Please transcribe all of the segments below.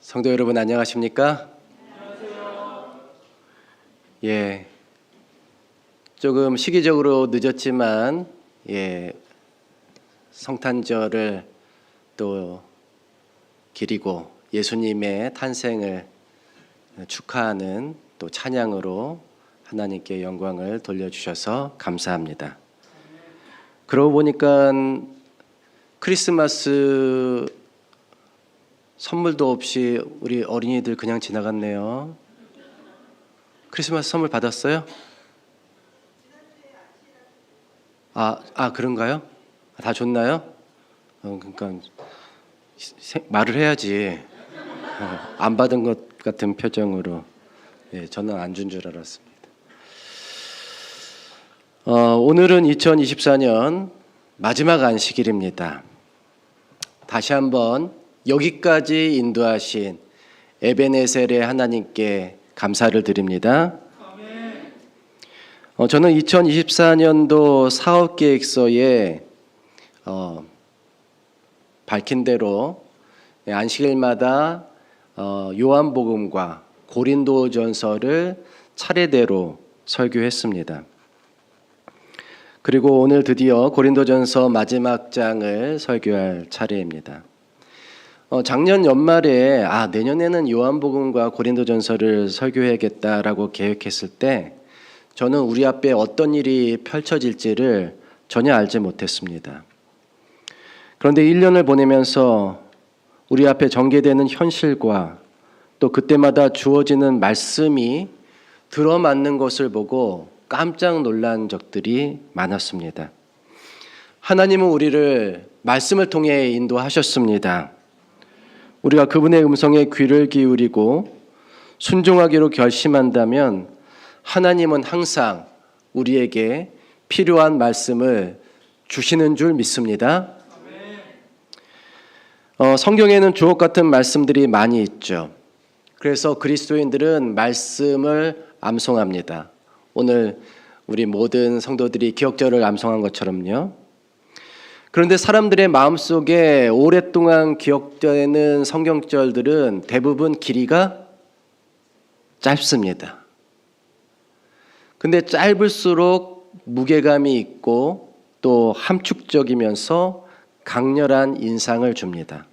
성도 여러분 안녕하십니까? 안녕하세요. 조금 시기적으로 늦었지만 성탄절을 또 기리고 예수님의 탄생을 축하하는 또 찬양으로 하나님께 영광을 돌려주셔서 감사합니다. 그러고 보니까 크리스마스 선물도 없이 우리 어린이들 그냥 지나갔네요. 크리스마스 선물 받았어요? 그런가요? 다 줬나요? 그러니까 말을 해야지. 안 받은 것 같은 표정으로. 저는 안 준 줄 알았습니다. 오늘은 2024년 마지막 안식일입니다. 다시 한번 여기까지 인도하신 에베네셀의 하나님께 감사를 드립니다. 저는 2024년도 사업계획서에 밝힌 대로 안식일마다 요한복음과 고린도전서를 차례대로 설교했습니다. 그리고 오늘 드디어 고린도전서 마지막 장을 설교할 차례입니다. 작년 연말에 내년에는 요한복음과 고린도전서를 설교해야겠다라고 계획했을 때 저는 우리 앞에 어떤 일이 펼쳐질지를 전혀 알지 못했습니다. 그런데 1년을 보내면서 우리 앞에 전개되는 현실과 또 그때마다 주어지는 말씀이 들어맞는 것을 보고 깜짝 놀란 적들이 많았습니다. 하나님은 우리를 말씀을 통해 인도하셨습니다. 우리가 그분의 음성에 귀를 기울이고 순종하기로 결심한다면 하나님은 항상 우리에게 필요한 말씀을 주시는 줄 믿습니다. 성경에는 주옥 같은 말씀들이 많이 있죠. 그래서 그리스도인들은 말씀을 암송합니다. 오늘 우리 모든 성도들이 기억절을 암송한 것처럼요. 그런데 사람들의 마음속에 오랫동안 기억되는 성경절들은 대부분 길이가 짧습니다. 근데 짧을수록 무게감이 있고 또 함축적이면서 강렬한 인상을 줍니다.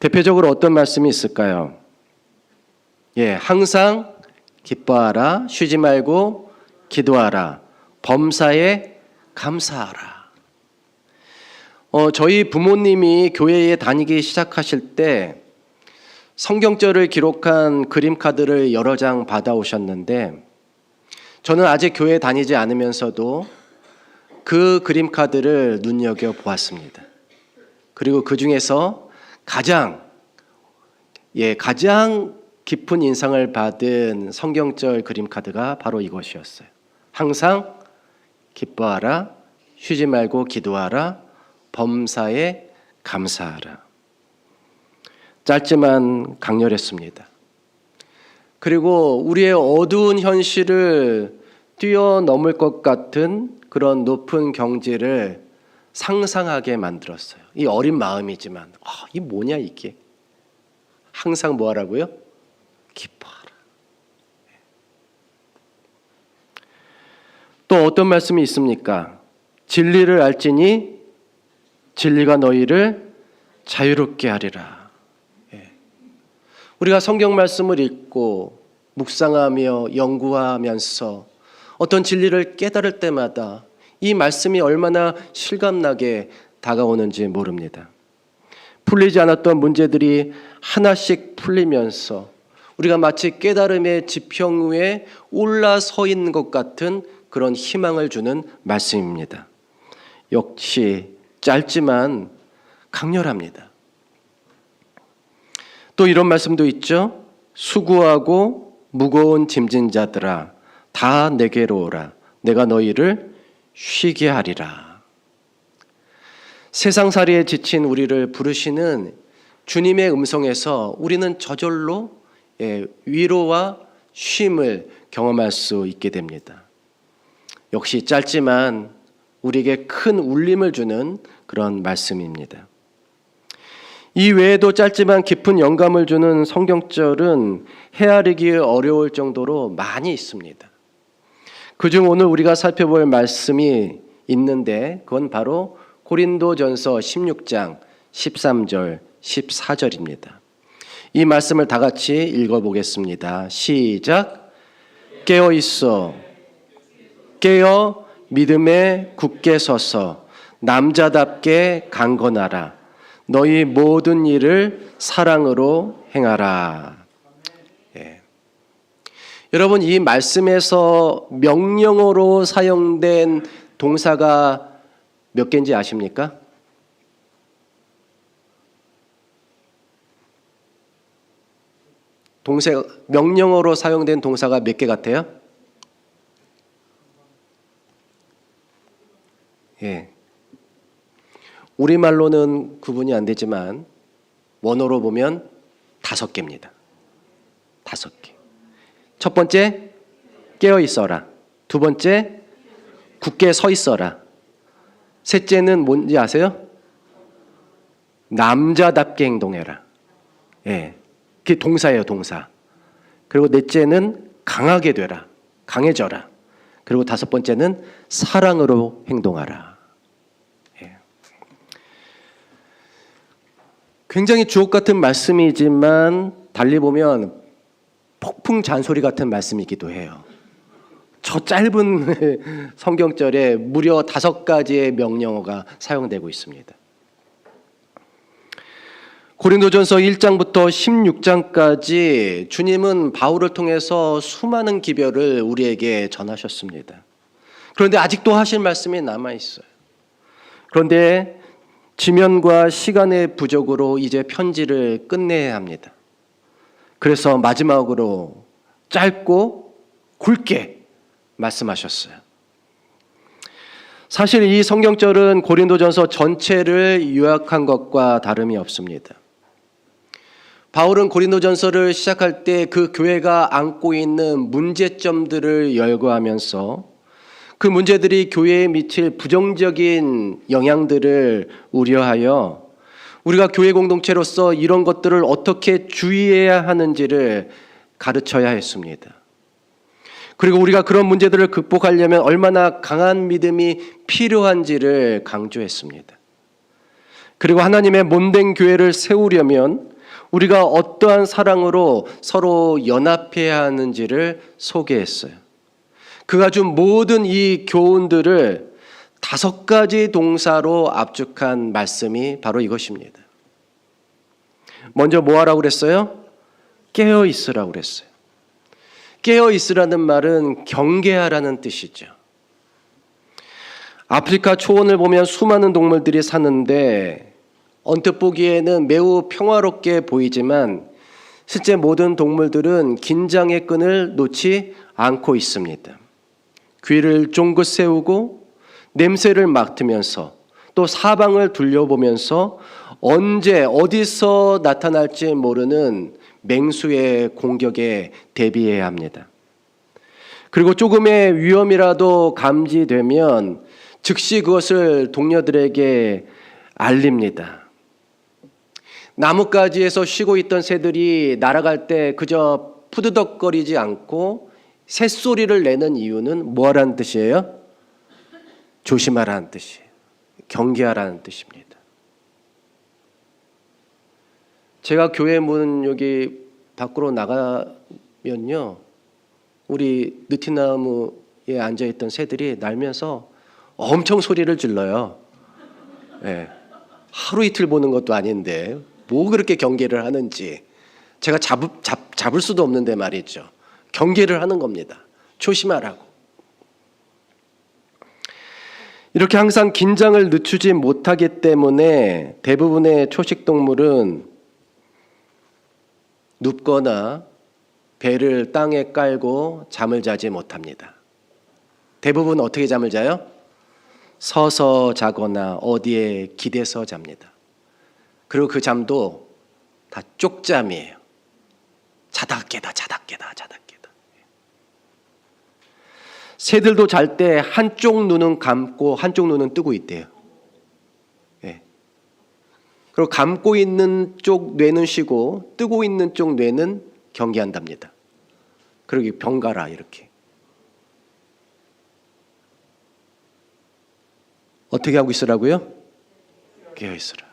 대표적으로 어떤 말씀이 있을까요? 항상 기뻐하라, 쉬지 말고 기도하라, 범사에 감사하라. 저희 부모님이 교회에 다니기 시작하실 때 성경절을 기록한 그림 카드를 여러 장 받아오셨는데 저는 아직 교회에 다니지 않으면서도 그 그림 카드를 눈여겨보았습니다. 그리고 그 중에서 가장 깊은 인상을 받은 성경절 그림 카드가 바로 이것이었어요. 항상 기뻐하라, 쉬지 말고 기도하라, 범사에 감사하라. 짧지만 강렬했습니다. 그리고 우리의 어두운 현실을 뛰어넘을 것 같은 그런 높은 경지를 상상하게 만들었어요. 이 어린 마음이지만 이 뭐냐 이게. 항상 뭐 하라고요? 기뻐하라. 또 어떤 말씀이 있습니까? 진리를 알지니 진리가 너희를 자유롭게 하리라. 우리가 성경 말씀을 읽고 묵상하며 연구하면서 어떤 진리를 깨달을 때마다 이 말씀이 얼마나 실감나게 다가오는지 모릅니다. 풀리지 않았던 문제들이 하나씩 풀리면서 우리가 마치 깨달음의 지평 위에 올라서 있는 것 같은 그런 희망을 주는 말씀입니다. 역시 짧지만 강렬합니다. 또 이런 말씀도 있죠. 수고하고 무거운 짐진 자들아 다 내게로 오라. 내가 너희를 쉬게 하리라. 세상살이에 지친 우리를 부르시는 주님의 음성에서 우리는 저절로 위로와 쉼을 경험할 수 있게 됩니다. 역시 짧지만 우리에게 큰 울림을 주는 그런 말씀입니다. 이 외에도 짧지만 깊은 영감을 주는 성경절은 헤아리기 어려울 정도로 많이 있습니다. 그중 오늘 우리가 살펴볼 말씀이 있는데 그건 바로 고린도전서 16장 13절 14절입니다. 이 말씀을 다 같이 읽어보겠습니다. 시작. 깨어 있어. 깨어 믿음에 굳게 서서 남자답게 강건하라. 너희 모든 일을 사랑으로 행하라. 예. 여러분, 이 말씀에서 명령어로 사용된 동사가 몇 개인지 아십니까? 명령어로 사용된 동사가 몇 개 같아요? 예. 우리말로는 구분이 안 되지만 원어로 보면 5개입니다. 5개. 첫 번째, 깨어 있어라. 두 번째, 굳게 서 있어라. 셋째는 뭔지 아세요? 남자답게 행동해라. 예. 그게 동사예요, 동사. 그리고 넷째는 강하게 되라. 강해져라. 그리고 5번째는 사랑으로 행동하라. 굉장히 주옥 같은 말씀이지만 달리 보면 폭풍 잔소리 같은 말씀이기도 해요. 저 짧은 성경절에 무려 5가지의 명령어가 사용되고 있습니다. 고린도전서 1장부터 16장까지 주님은 바울을 통해서 수많은 기별을 우리에게 전하셨습니다. 그런데 아직도 하실 말씀이 남아있어요. 그런데 지면과 시간의 부족으로 이제 편지를 끝내야 합니다. 그래서 마지막으로 짧고 굵게 말씀하셨어요. 사실 이 성경절은 고린도전서 전체를 요약한 것과 다름이 없습니다. 바울은 고린도전서를 시작할 때 그 교회가 안고 있는 문제점들을 열거하면서 그 문제들이 교회에 미칠 부정적인 영향들을 우려하여 우리가 교회 공동체로서 이런 것들을 어떻게 주의해야 하는지를 가르쳐야 했습니다. 그리고 우리가 그런 문제들을 극복하려면 얼마나 강한 믿음이 필요한지를 강조했습니다. 그리고 하나님의 몸된 교회를 세우려면 우리가 어떠한 사랑으로 서로 연합해야 하는지를 소개했어요. 그가 준 모든 이 교훈들을 5가지 동사로 압축한 말씀이 바로 이것입니다. 먼저 뭐 하라고 그랬어요? 깨어 있으라고 그랬어요. 깨어 있으라는 말은 경계하라는 뜻이죠. 아프리카 초원을 보면 수많은 동물들이 사는데 언뜻 보기에는 매우 평화롭게 보이지만 실제 모든 동물들은 긴장의 끈을 놓지 않고 있습니다. 귀를 쫑긋 세우고 냄새를 맡으면서 또 사방을 둘러보면서 언제 어디서 나타날지 모르는 맹수의 공격에 대비해야 합니다. 그리고 조금의 위험이라도 감지되면 즉시 그것을 동료들에게 알립니다. 나뭇가지에서 쉬고 있던 새들이 날아갈 때 그저 푸드덕거리지 않고 새소리를 내는 이유는 뭐라는 뜻이에요? 조심하라는 뜻이에요. 경계하라는 뜻입니다. 제가 교회 문 여기 밖으로 나가면요, 우리 느티나무에 앉아있던 새들이 날면서 엄청 소리를 질러요. 네. 하루 이틀 보는 것도 아닌데 뭐 그렇게 경계를 하는지 제가 잡을 수도 없는데 말이죠. 경계를 하는 겁니다. 조심하라고. 이렇게 항상 긴장을 늦추지 못하기 때문에 대부분의 초식동물은 눕거나 배를 땅에 깔고 잠을 자지 못합니다. 대부분 어떻게 잠을 자요? 서서 자거나 어디에 기대서 잡니다. 그리고 그 잠도 다 쪽잠이에요. 자다 깨다 자다 깨다 자다 깨다. 새들도 잘 때 한쪽 눈은 감고 한쪽 눈은 뜨고 있대요. 네. 그리고 감고 있는 쪽 뇌는 쉬고 뜨고 있는 쪽 뇌는 경계한답니다. 그러기 병가라 이렇게. 어떻게 하고 있으라고요? 깨어 있으라.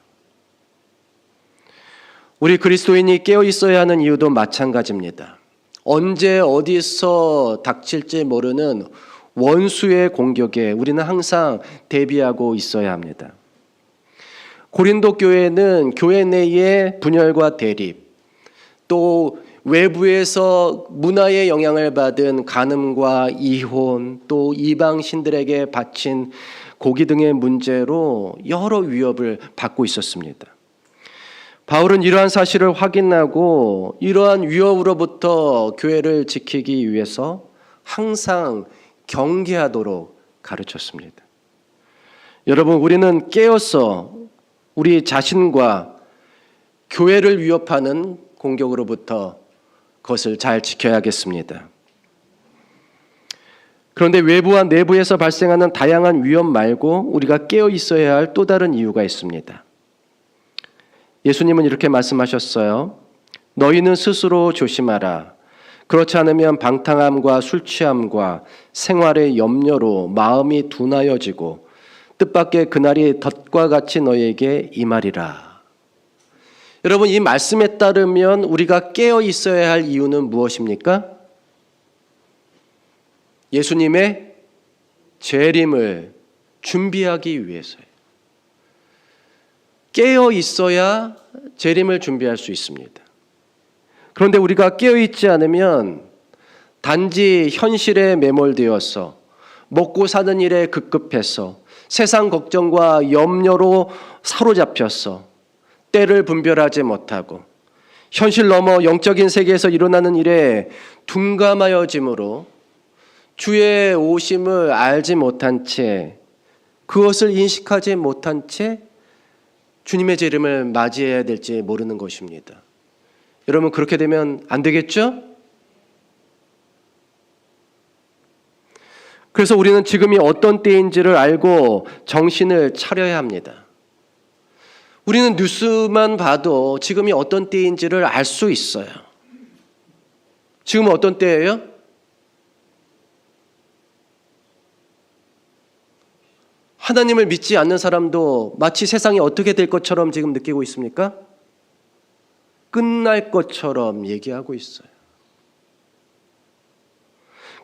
우리 그리스도인이 깨어 있어야 하는 이유도 마찬가지입니다. 언제 어디서 닥칠지 모르는 원수의 공격에 우리는 항상 대비하고 있어야 합니다. 고린도 교회는 교회 내의 분열과 대립, 또 외부에서 문화의 영향을 받은 간음과 이혼, 또 이방 신들에게 바친 고기 등의 문제로 여러 위협을 받고 있었습니다. 바울은 이러한 사실을 확인하고 이러한 위협으로부터 교회를 지키기 위해서 항상 경계하도록 가르쳤습니다. 여러분, 우리는 깨어서 우리 자신과 교회를 위협하는 공격으로부터 그것을 잘 지켜야겠습니다. 그런데 외부와 내부에서 발생하는 다양한 위협 말고 우리가 깨어 있어야 할 또 다른 이유가 있습니다. 예수님은 이렇게 말씀하셨어요. 너희는 스스로 조심하라. 그렇지 않으면 방탕함과 술 취함과 생활의 염려로 마음이 둔하여지고 뜻밖의 그날이 덫과 같이 너희에게 임하리라. 여러분, 이 말씀에 따르면 우리가 깨어 있어야 할 이유는 무엇입니까? 예수님의 재림을 준비하기 위해서예요. 깨어 있어야 재림을 준비할 수 있습니다. 그런데 우리가 깨어 있지 않으면 단지 현실에 매몰되어서 먹고 사는 일에 급급해서 세상 걱정과 염려로 사로잡혀서 때를 분별하지 못하고 현실 넘어 영적인 세계에서 일어나는 일에 둔감하여짐으로 주의 오심을 알지 못한 채, 그것을 인식하지 못한 채 주님의 재림을 맞이해야 될지 모르는 것입니다. 여러분, 그렇게 되면 안 되겠죠? 그래서 우리는 지금이 어떤 때인지를 알고 정신을 차려야 합니다. 우리는 뉴스만 봐도 지금이 어떤 때인지를 알 수 있어요. 지금은 어떤 때예요? 하나님을 믿지 않는 사람도 마치 세상이 어떻게 될 것처럼 지금 느끼고 있습니까? 끝날 것처럼 얘기하고 있어요.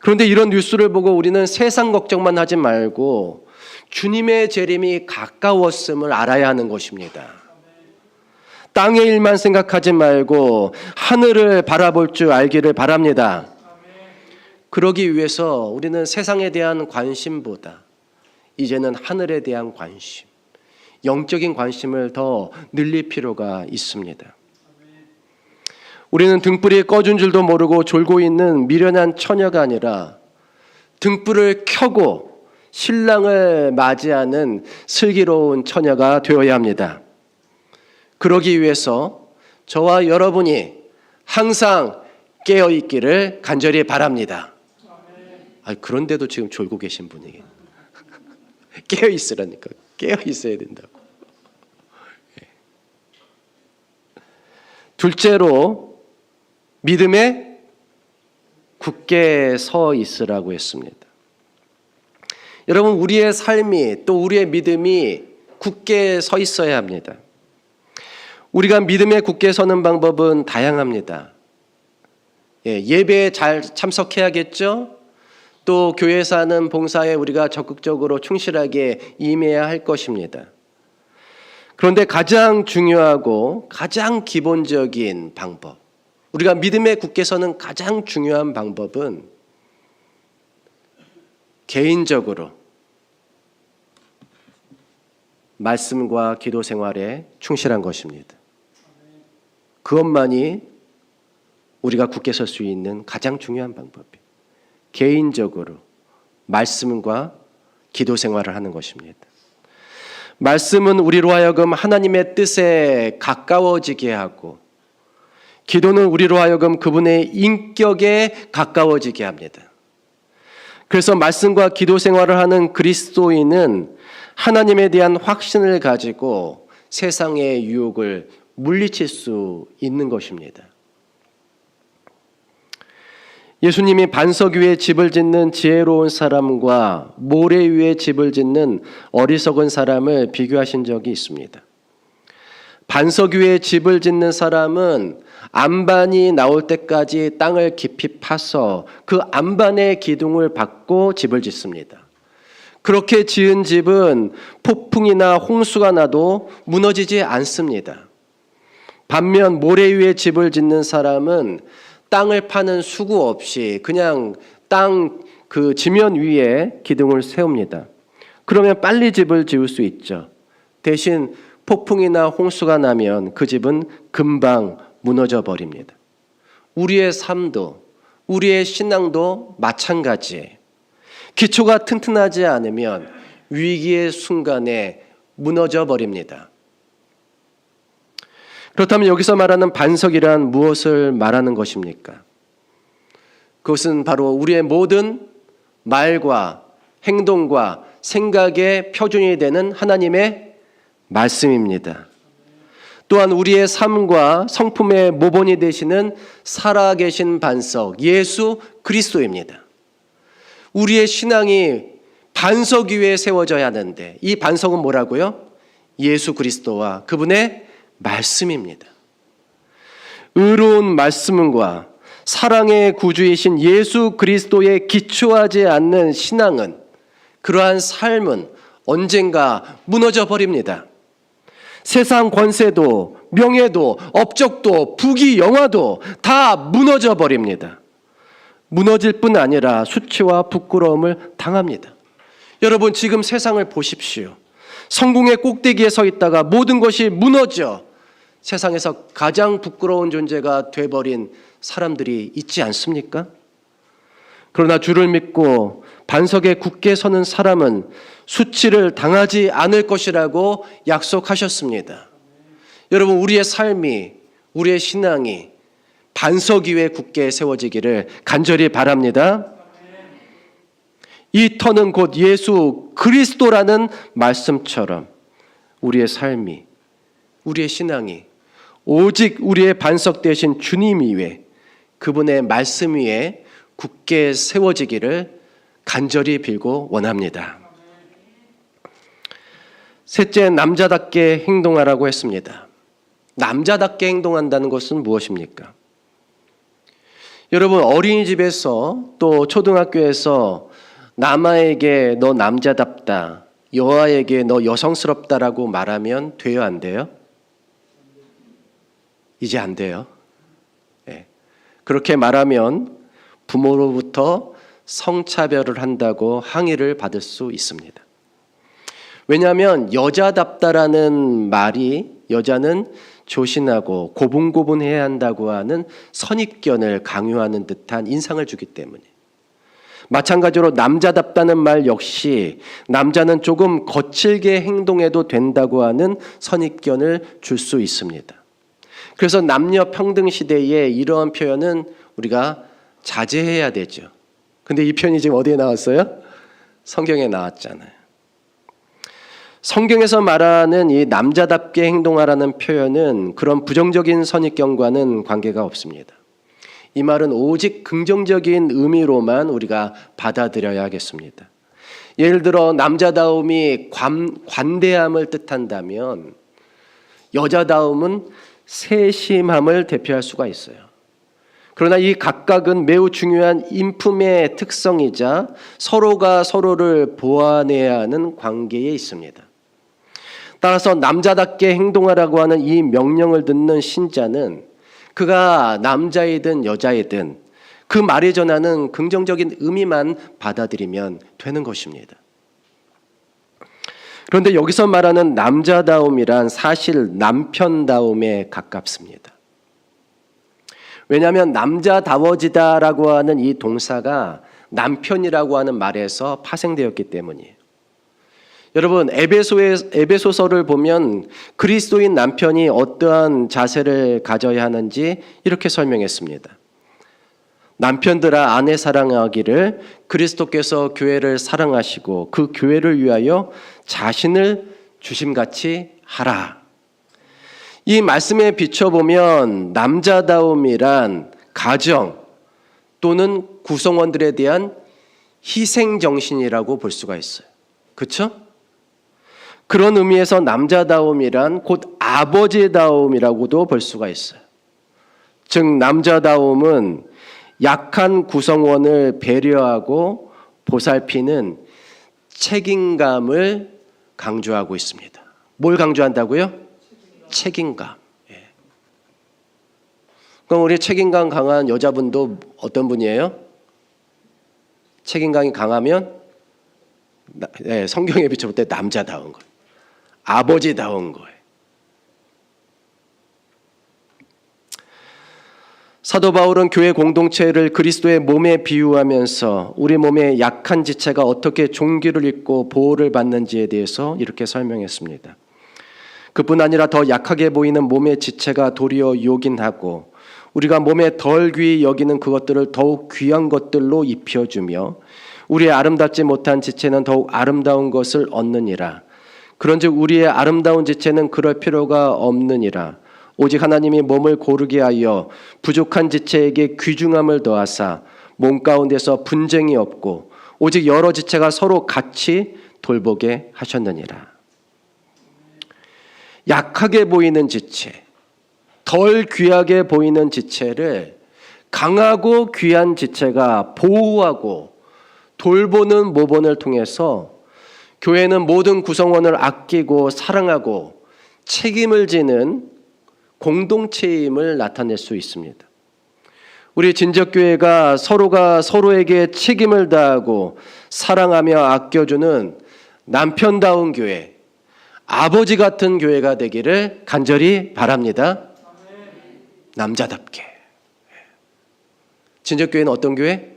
그런데 이런 뉴스를 보고 우리는 세상 걱정만 하지 말고 주님의 재림이 가까웠음을 알아야 하는 것입니다. 땅의 일만 생각하지 말고 하늘을 바라볼 줄 알기를 바랍니다. 그러기 위해서 우리는 세상에 대한 관심보다 이제는 하늘에 대한 관심, 영적인 관심을 더 늘릴 필요가 있습니다. 우리는 등불이 꺼진 줄도 모르고 졸고 있는 미련한 처녀가 아니라 등불을 켜고 신랑을 맞이하는 슬기로운 처녀가 되어야 합니다. 그러기 위해서 저와 여러분이 항상 깨어있기를 간절히 바랍니다. 그런데도 지금 졸고 계신 분이 깨어있으라니까. 깨어있어야 된다고. 둘째로 믿음에 굳게 서 있으라고 했습니다. 여러분, 우리의 삶이 또 우리의 믿음이 굳게 서 있어야 합니다. 우리가 믿음에 굳게 서는 방법은 다양합니다. 예배에 잘 참석해야겠죠? 또 교회에서 하는 봉사에 우리가 적극적으로 충실하게 임해야 할 것입니다. 그런데 가장 중요하고 가장 기본적인 방법, 우리가 믿음에 굳게 서는 가장 중요한 방법은 개인적으로 말씀과 기도 생활에 충실한 것입니다. 그것만이 우리가 굳게 설 수 있는 가장 중요한 방법이에요. 개인적으로 말씀과 기도 생활을 하는 것입니다. 말씀은 우리로 하여금 하나님의 뜻에 가까워지게 하고, 기도는 우리로 하여금 그분의 인격에 가까워지게 합니다. 그래서 말씀과 기도 생활을 하는 그리스도인은 하나님에 대한 확신을 가지고 세상의 유혹을 물리칠 수 있는 것입니다. 예수님이 반석 위에 집을 짓는 지혜로운 사람과 모래 위에 집을 짓는 어리석은 사람을 비교하신 적이 있습니다. 반석 위에 집을 짓는 사람은 안반이 나올 때까지 땅을 깊이 파서 그 안반의 기둥을 받고 집을 짓습니다. 그렇게 지은 집은 폭풍이나 홍수가 나도 무너지지 않습니다. 반면 모래 위에 집을 짓는 사람은 땅을 파는 수고 없이 그냥 땅 그 지면 위에 기둥을 세웁니다. 그러면 빨리 집을 지을 수 있죠. 대신 폭풍이나 홍수가 나면 그 집은 금방 무너져 버립니다. 우리의 삶도, 우리의 신앙도 마찬가지예요. 기초가 튼튼하지 않으면 위기의 순간에 무너져 버립니다. 그렇다면 여기서 말하는 반석이란 무엇을 말하는 것입니까? 그것은 바로 우리의 모든 말과 행동과 생각의 표준이 되는 하나님의 말씀입니다. 또한 우리의 삶과 성품의 모본이 되시는 살아계신 반석 예수 그리스도입니다. 우리의 신앙이 반석 위에 세워져야 하는데 이 반석은 뭐라고요? 예수 그리스도와 그분의 말씀입니다. 의로운 말씀과 사랑의 구주이신 예수 그리스도에 기초하지 않는 신앙은, 그러한 삶은 언젠가 무너져 버립니다. 세상 권세도 명예도 업적도 부귀 영화도 다 무너져 버립니다. 무너질 뿐 아니라 수치와 부끄러움을 당합니다. 여러분 지금 세상을 보십시오. 성공의 꼭대기에 서 있다가 모든 것이 무너져 세상에서 가장 부끄러운 존재가 돼버린 사람들이 있지 않습니까? 그러나 주를 믿고 반석에 굳게 서는 사람은 수치를 당하지 않을 것이라고 약속하셨습니다. 여러분 우리의 삶이, 우리의 신앙이 반석 위에 굳게 세워지기를 간절히 바랍니다. 이 터는 곧 예수 그리스도라는 말씀처럼 우리의 삶이, 우리의 신앙이 오직 우리의 반석 되신 주님 위에, 그분의 말씀 위에 굳게 세워지기를 간절히 빌고 원합니다. 셋째, 남자답게 행동하라고 했습니다. 남자답게 행동한다는 것은 무엇입니까? 여러분 어린이집에서 또 초등학교에서 남아에게 너 남자답다, 여아에게 너 여성스럽다라고 말하면 돼요, 안 돼요? 이제 안 돼요. 네. 그렇게 말하면 부모로부터 성차별을 한다고 항의를 받을 수 있습니다. 왜냐하면 여자답다라는 말이 여자는 조신하고 고분고분해야 한다고 하는 선입견을 강요하는 듯한 인상을 주기 때문에, 마찬가지로 남자답다는 말 역시 남자는 조금 거칠게 행동해도 된다고 하는 선입견을 줄 수 있습니다. 그래서 남녀 평등 시대에 이러한 표현은 우리가 자제해야 되죠. 근데 이 표현이 지금 어디에 나왔어요? 성경에 나왔잖아요. 성경에서 말하는 이 남자답게 행동하라는 표현은 그런 부정적인 선입견과는 관계가 없습니다. 이 말은 오직 긍정적인 의미로만 우리가 받아들여야 하겠습니다. 예를 들어 남자다움이 관대함을 뜻한다면 여자다움은 세심함을 대표할 수가 있어요. 그러나 이 각각은 매우 중요한 인품의 특성이자 서로가 서로를 보완해야 하는 관계에 있습니다. 따라서 남자답게 행동하라고 하는 이 명령을 듣는 신자는 그가 남자이든 여자이든 그 말이 전하는 긍정적인 의미만 받아들이면 되는 것입니다. 그런데 여기서 말하는 남자다움이란 사실 남편다움에 가깝습니다. 왜냐하면 남자다워지다라고 하는 이 동사가 남편이라고 하는 말에서 파생되었기 때문이에요. 여러분 에베소서를 보면 그리스도인 남편이 어떠한 자세를 가져야 하는지 이렇게 설명했습니다. 남편들아 아내 사랑하기를 그리스도께서 교회를 사랑하시고 그 교회를 위하여 자신을 주심같이 하라. 이 말씀에 비춰보면 남자다움이란 가정 또는 구성원들에 대한 희생정신이라고 볼 수가 있어요. 그렇죠? 그런 의미에서 남자다움이란 곧 아버지다움이라고도 볼 수가 있어요. 즉 남자다움은 약한 구성원을 배려하고 보살피는 책임감을 강조하고 있습니다. 뭘 강조한다고요? 책임감. 예. 그럼 우리 책임감 강한 여자분도 어떤 분이에요? 책임감이 강하면 성경에 비춰볼 때 남자다운 거예요. 아버지다운 거예요. 사도 바울은 교회 공동체를 그리스도의 몸에 비유하면서 우리 몸의 약한 지체가 어떻게 종기를 입고 보호를 받는지에 대해서 이렇게 설명했습니다. 그뿐 아니라 더 약하게 보이는 몸의 지체가 도리어 요긴하고 우리가 몸에 덜 귀히 여기는 그것들을 더욱 귀한 것들로 입혀주며 우리의 아름답지 못한 지체는 더욱 아름다운 것을 얻느니라. 그런즉 우리의 아름다운 지체는 그럴 필요가 없느니라. 오직 하나님이 몸을 고르게 하여 부족한 지체에게 귀중함을 더하사 몸 가운데서 분쟁이 없고 오직 여러 지체가 서로 같이 돌보게 하셨느니라. 약하게 보이는 지체, 덜 귀하게 보이는 지체를 강하고 귀한 지체가 보호하고 돌보는 모본을 통해서 교회는 모든 구성원을 아끼고 사랑하고 책임을 지는 공동체임을 나타낼 수 있습니다. 우리 진적교회가 서로가 서로에게 책임을 다하고 사랑하며 아껴주는 남편다운 교회, 아버지 같은 교회가 되기를 간절히 바랍니다. 남자답게. 진적교회는 어떤 교회?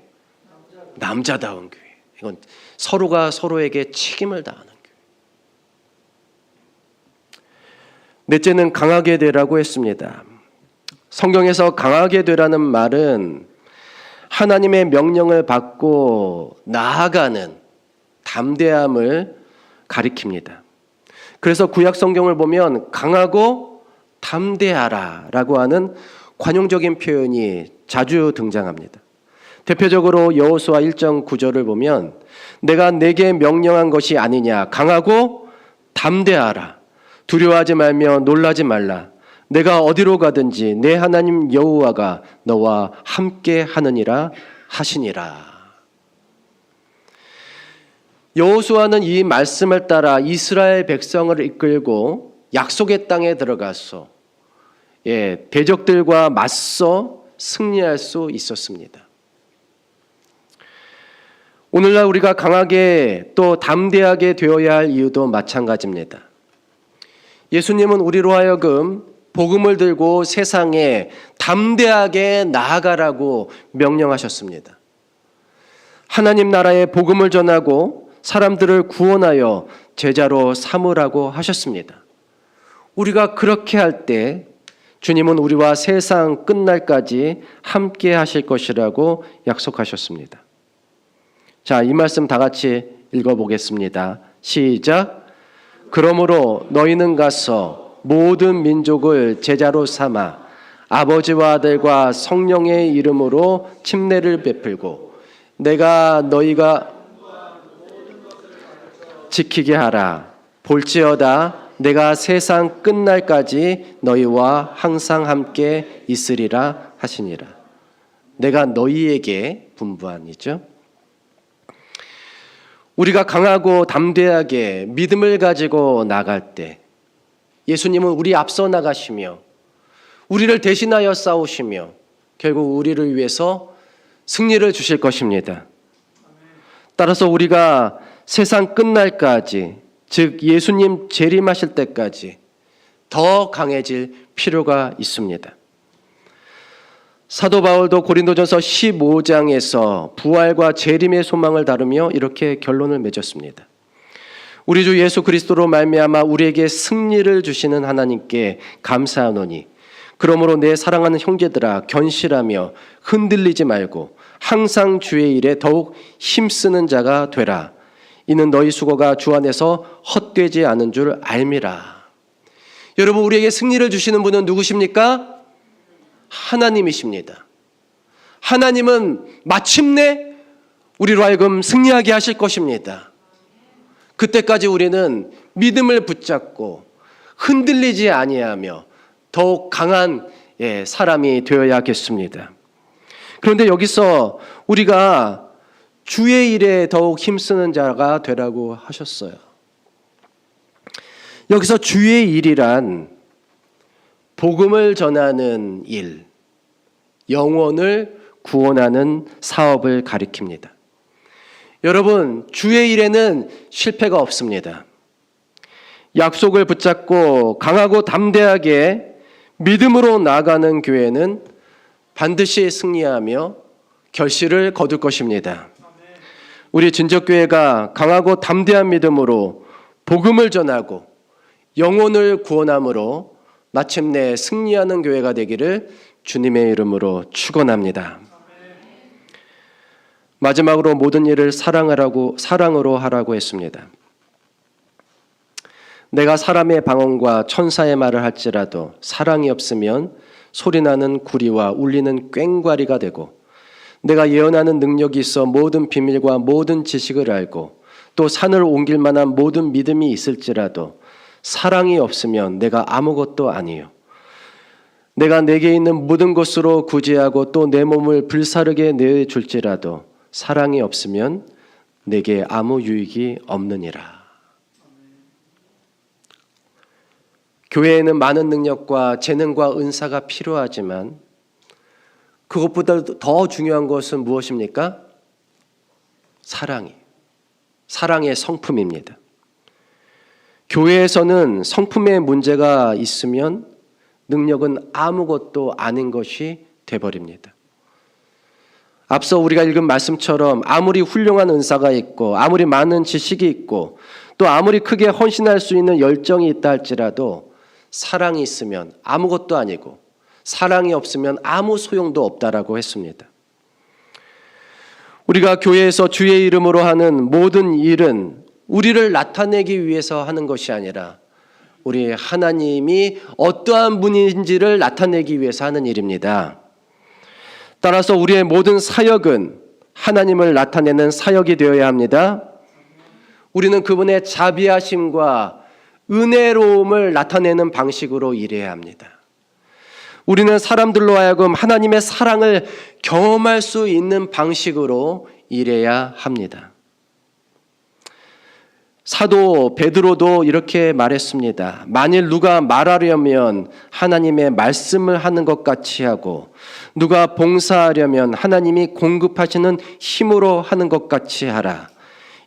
남자다운 교회. 이건 서로가 서로에게 책임을 다하는 교회. 넷째는 강하게 되라고 했습니다. 성경에서 강하게 되라는 말은 하나님의 명령을 받고 나아가는 담대함을 가리킵니다. 그래서 구약 성경을 보면 강하고 담대하라라고 하는 관용적인 표현이 자주 등장합니다. 대표적으로 여호수아 1장 9절을 보면 내가 내게 명령한 것이 아니냐 강하고 담대하라 두려워하지 말며 놀라지 말라 내가 어디로 가든지 내 하나님 여호와가 너와 함께 하느니라 하시니라. 여호수아는 이 말씀을 따라 이스라엘 백성을 이끌고 약속의 땅에 들어가서 대적들과 맞서 승리할 수 있었습니다. 오늘날 우리가 강하게 또 담대하게 되어야 할 이유도 마찬가지입니다. 예수님은 우리로 하여금 복음을 들고 세상에 담대하게 나아가라고 명령하셨습니다. 하나님 나라의 복음을 전하고 사람들을 구원하여 제자로 삼으라고 하셨습니다. 우리가 그렇게 할 때 주님은 우리와 세상 끝날까지 함께 하실 것이라고 약속하셨습니다. 자, 이 말씀 다 같이 읽어보겠습니다. 시작. 그러므로 너희는 가서 모든 민족을 제자로 삼아 아버지와 아들과 성령의 이름으로 침례를 베풀고 내가 너희가 지키게 하라. 볼지어다 내가 세상 끝날까지 너희와 항상 함께 있으리라 하시니라. 내가 너희에게 분부하니죠. 우리가 강하고 담대하게 믿음을 가지고 나갈 때 예수님은 우리 앞서 나가시며 우리를 대신하여 싸우시며 결국 우리를 위해서 승리를 주실 것입니다. 따라서 우리가 세상 끝날까지 즉 예수님 재림하실 때까지 더 강해질 필요가 있습니다. 사도 바울도 고린도전서 15장에서 부활과 재림의 소망을 다루며 이렇게 결론을 맺었습니다. 우리 주 예수 그리스도로 말미암아 우리에게 승리를 주시는 하나님께 감사하노니 그러므로 내 사랑하는 형제들아 견실하며 흔들리지 말고 항상 주의 일에 더욱 힘쓰는 자가 되라. 이는 너희 수고가 주 안에서 헛되지 않은 줄 알미라. 여러분, 우리에게 승리를 주시는 분은 누구십니까? 하나님이십니다. 하나님은 마침내 우리로 하여금 승리하게 하실 것입니다. 그때까지 우리는 믿음을 붙잡고 흔들리지 아니하며 더욱 강한 사람이 되어야겠습니다. 그런데 여기서 우리가 주의 일에 더욱 힘쓰는 자가 되라고 하셨어요. 여기서 주의 일이란 복음을 전하는 일, 영혼을 구원하는 사업을 가리킵니다. 여러분, 주의 일에는 실패가 없습니다. 약속을 붙잡고 강하고 담대하게 믿음으로 나아가는 교회는 반드시 승리하며 결실을 거둘 것입니다. 우리 진적교회가 강하고 담대한 믿음으로 복음을 전하고 영혼을 구원함으로 마침내 승리하는 교회가 되기를 주님의 이름으로 축원합니다. 마지막으로 모든 일을 사랑으로 하라고 했습니다. 내가 사람의 방언과 천사의 말을 할지라도 사랑이 없으면 소리나는 구리와 울리는 꽹과리가 되고, 내가 예언하는 능력이 있어 모든 비밀과 모든 지식을 알고 또 산을 옮길 만한 모든 믿음이 있을지라도 사랑이 없으면 내가 아무것도 아니요. 내가 내게 있는 모든 것으로 구제하고 또 내 몸을 불사르게 내줄지라도 사랑이 없으면 내게 아무 유익이 없느니라. 교회에는 많은 능력과 재능과 은사가 필요하지만 그것보다 더 중요한 것은 무엇입니까? 사랑의 성품입니다. 교회에서는 성품에 문제가 있으면 능력은 아무것도 아닌 것이 돼버립니다. 앞서 우리가 읽은 말씀처럼 아무리 훌륭한 은사가 있고 아무리 많은 지식이 있고 또 아무리 크게 헌신할 수 있는 열정이 있다 할지라도 사랑이 있으면 아무것도 아니고 사랑이 없으면 아무 소용도 없다라고 했습니다. 우리가 교회에서 주의 이름으로 하는 모든 일은 우리를 나타내기 위해서 하는 것이 아니라 우리 하나님이 어떠한 분인지를 나타내기 위해서 하는 일입니다. 따라서 우리의 모든 사역은 하나님을 나타내는 사역이 되어야 합니다. 우리는 그분의 자비하심과 은혜로움을 나타내는 방식으로 일해야 합니다. 우리는 사람들로 하여금 하나님의 사랑을 경험할 수 있는 방식으로 일해야 합니다. 사도 베드로도 이렇게 말했습니다. 만일 누가 말하려면 하나님의 말씀을 하는 것 같이 하고 누가 봉사하려면 하나님이 공급하시는 힘으로 하는 것 같이 하라.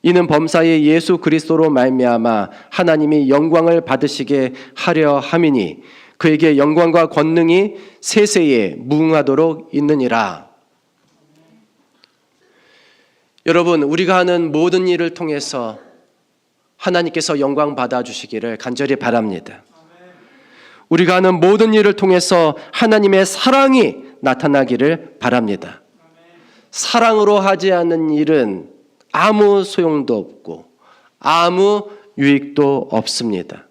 이는 범사에 예수 그리스도로 말미암아 하나님이 영광을 받으시게 하려 함이니 그에게 영광과 권능이 세세에 무궁하도록 있느니라. 여러분, 우리가 하는 모든 일을 통해서 하나님께서 영광 받아주시기를 간절히 바랍니다. 우리가 하는 모든 일을 통해서 하나님의 사랑이 나타나기를 바랍니다. 사랑으로 하지 않는 일은 아무 소용도 없고 아무 유익도 없습니다.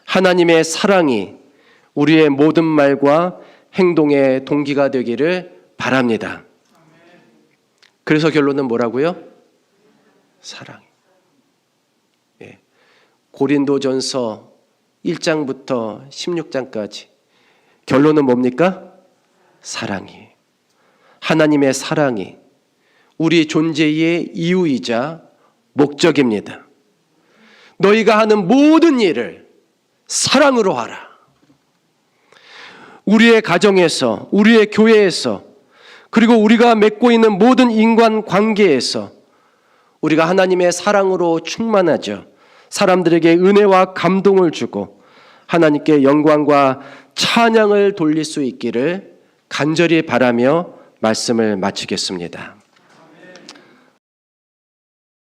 하나님의 사랑이 우리의 모든 말과 행동의 동기가 되기를 바랍니다. 그래서 결론은 뭐라고요? 사랑. 고린도전서 1장부터 16장까지 결론은 뭡니까? 사랑이. 하나님의 사랑이 우리 존재의 이유이자 목적입니다. 너희가 하는 모든 일을 사랑으로 하라. 우리의 가정에서, 우리의 교회에서, 그리고 우리가 맺고 있는 모든 인간 관계에서 우리가 하나님의 사랑으로 충만하죠. 사람들에게 은혜와 감동을 주고 하나님께 영광과 찬양을 돌릴 수 있기를 간절히 바라며 말씀을 마치겠습니다.